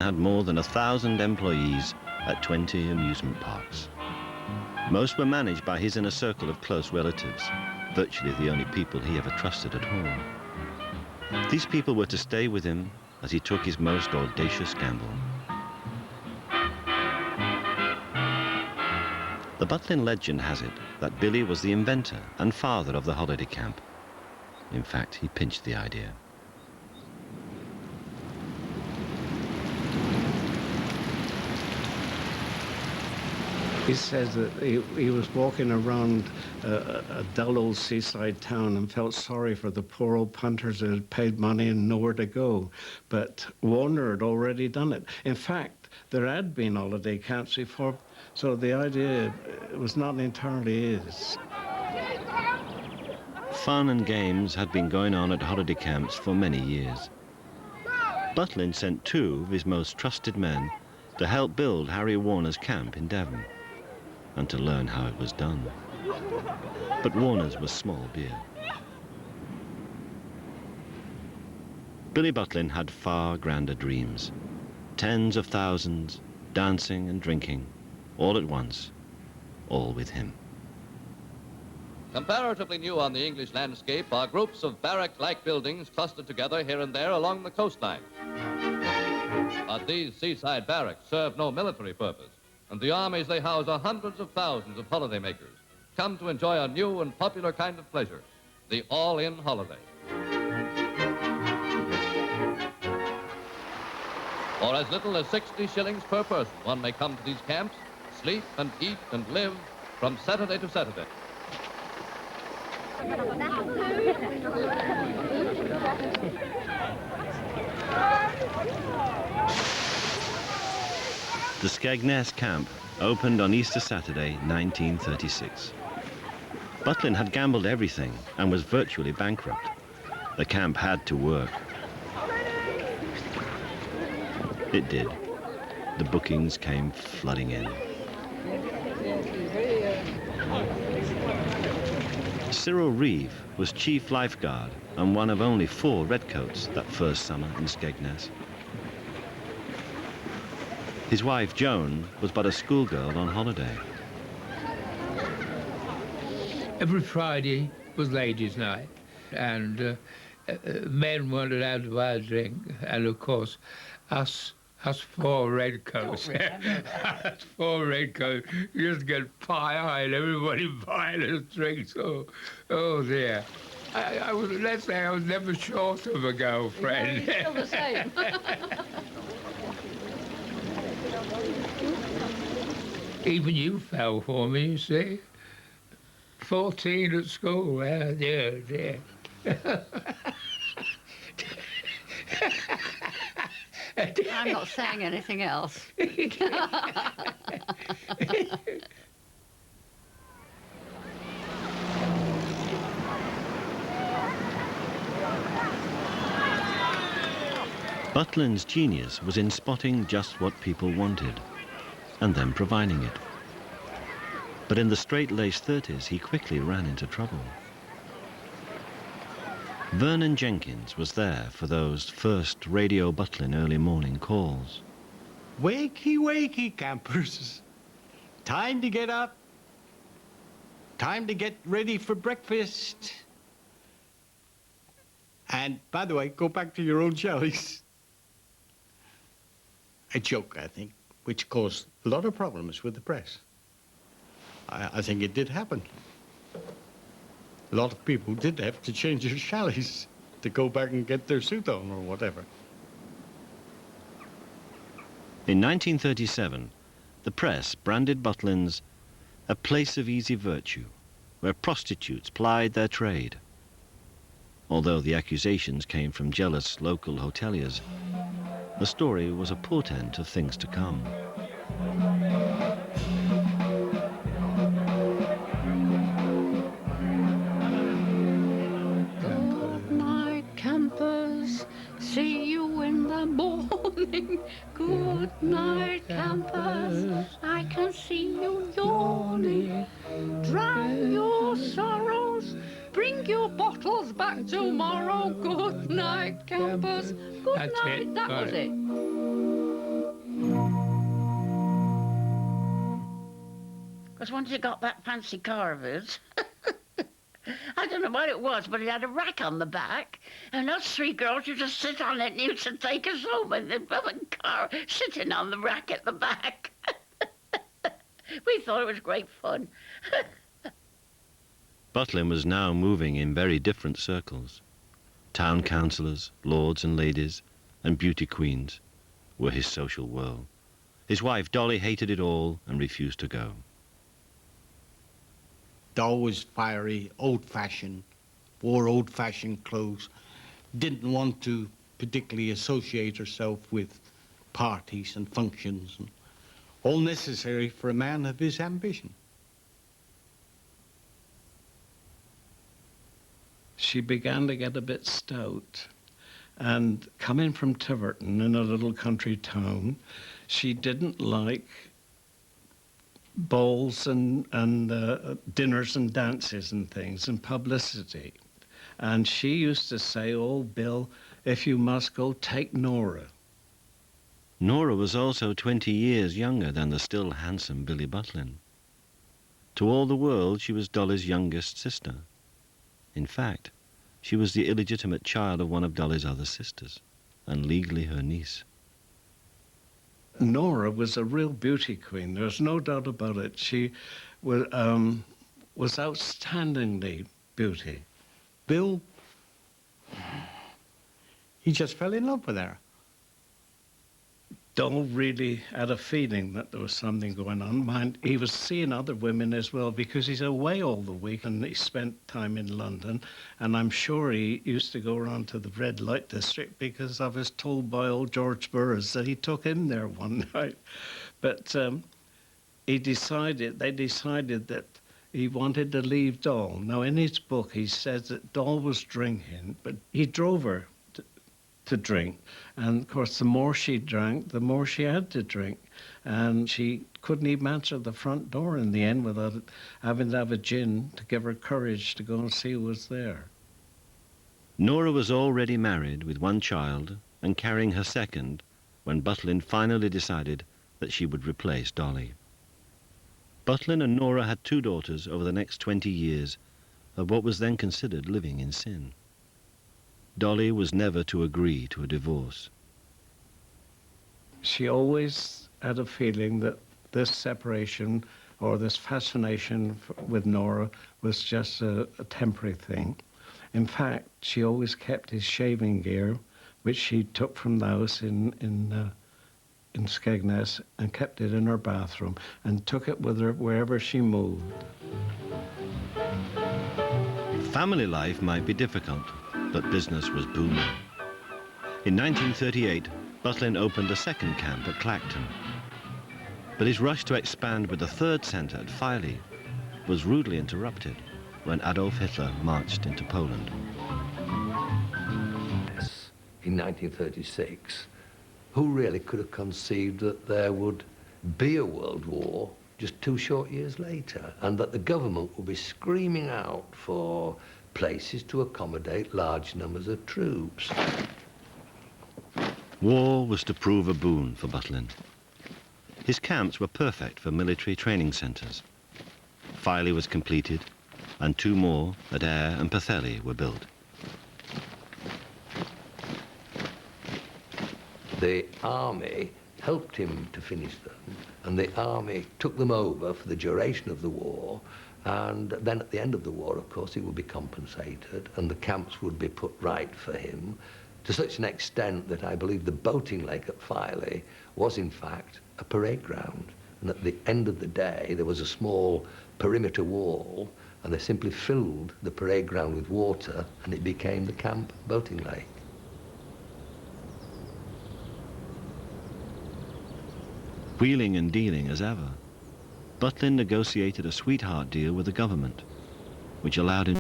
had more than 1,000 employees at 20 amusement parks. Most were managed by his inner circle of close relatives, virtually the only people he ever trusted at home. These people were to stay with him as he took his most audacious gamble. The Butlin legend has it that Billy was the inventor and father of the holiday camp. In fact, he pinched the idea. He says that he was walking around a dull old seaside town and felt sorry for the poor old punters that had paid money and nowhere to go. But Warner had already done it. In fact, there had been holiday camps before, so the idea was not entirely his. Fun and games had been going on at holiday camps for many years. Butlin sent 2 of his most trusted men to help build Harry Warner's camp in Devon, and to learn how it was done. But Warner's was small beer. Billy Butlin had far grander dreams. Tens of thousands, dancing and drinking, all at once, all with him. Comparatively new on the English landscape are groups of barrack-like buildings clustered together here and there along the coastline. But these seaside barracks serve no military purpose, and the armies they house are hundreds of thousands of holidaymakers, come to enjoy a new and popular kind of pleasure, the all-in holiday. For as little as 60 shillings per person, one may come to these camps, sleep and eat and live from Saturday to Saturday. The Skegness camp opened on Easter Saturday, 1936. Butlin had gambled everything and was virtually bankrupt. The camp had to work. It did. The bookings came flooding in. Cyril Reeve was chief lifeguard and one of only 4 redcoats that first summer in Skegness. His wife, Joan, was but a schoolgirl on holiday. Every Friday was ladies' night, and men weren't allowed to buy a drink, and of course, us 4 redcoats, us 4 redcoats, you just get pie-high and everybody buying us drinks. Oh dear. Let's say I was never short of a girlfriend. You're still the same. Even you fell for me, you see. 14 at school, dear. I'm not saying anything else. Butlin's genius was in spotting just what people wanted, and then providing it. But in the straight-laced 30s, he quickly ran into trouble. Vernon Jenkins was there for those first Radio Butlin early morning calls. Wakey, wakey, campers. Time to get up. Time to get ready for breakfast. And, by the way, go back to your own shellies. A joke, I think, which caused a lot of problems with the press. I think it did happen. A lot of people did have to change their chalets to go back and get their suit on or whatever. In 1937, the press branded Butlin's a place of easy virtue, where prostitutes plied their trade. Although the accusations came from jealous local hoteliers, the story was a portent of things to come. Good night, campers. See you in the morning. Good night, campers. I can see you yawning. Drown your sorrows. Bring your bottles back tomorrow. Good night, campers. Good night. That was it. was once he got that fancy car of his. I don't know what it was, but it had a rack on the back, and us three girls used to sit on it and used to take us home in the car, sitting on the rack at the back. We thought it was great fun. Butlin was now moving in very different circles. Town councillors, lords and ladies, and beauty queens were his social world. His wife, Dolly, hated it all and refused to go. Doll was fiery, old-fashioned, wore old-fashioned clothes, didn't want to particularly associate herself with parties and functions, and all necessary for a man of his ambition. She began to get a bit stout, and coming from Tiverton in a little country town, she didn't like balls and dinners and dances and things and publicity. And she used to say, "Oh, Bill, if you must go, take Nora." Nora was also 20 years younger than the still handsome Billy Butlin. To all the world, she was Dolly's youngest sister. In fact, she was the illegitimate child of one of Dolly's other sisters, and legally her niece. Nora was a real beauty queen. There's no doubt about it. She was outstandingly beauty. Bill, he just fell in love with her. Dole really had a feeling that there was something going on. Mind, he was seeing other women as well because he's away all the week and he spent time in London. And I'm sure he used to go around to the red light district because I was told by old George Burroughs that he took him there one night. But they decided that he wanted to leave Dole. Now, in his book, he says that Dole was drinking, but he drove her to drink. And of course, the more she drank, the more she had to drink. And she couldn't even answer the front door in the end without having to have a gin to give her courage to go and see who was there. Nora was already married with one child and carrying her second when Butlin finally decided that she would replace Dolly. Butlin and Nora had 2 daughters over the next 20 years of what was then considered living in sin. Dolly was never to agree to a divorce. She always had a feeling that this separation or this fascination with Nora was just a temporary thing. In fact, she always kept his shaving gear, which she took from the house in Skegness, and kept it in her bathroom and took it with her wherever she moved. Family life might be difficult, but business was booming. In 1938, Butlin opened a second camp at Clacton. But his rush to expand with a 3rd centre at Filey was rudely interrupted when Adolf Hitler marched into Poland. In 1936, who really could have conceived that there would be a world war just 2 short years later, and that the government would be screaming out for places to accommodate large numbers of troops. War was to prove a boon for Butlin. His camps were perfect for military training centres. Filey was completed, and 2 more at Ayr and Pwllheli were built. The army helped him to finish them, and the army took them over for the duration of the war. And then at the end of the war, of course, he would be compensated and the camps would be put right for him to such an extent that I believe the boating lake at Filey was, in fact, a parade ground. And at the end of the day, there was a small perimeter wall and they simply filled the parade ground with water and it became the camp boating lake. Wheeling and dealing as ever, Butlin negotiated a sweetheart deal with the government, which allowed him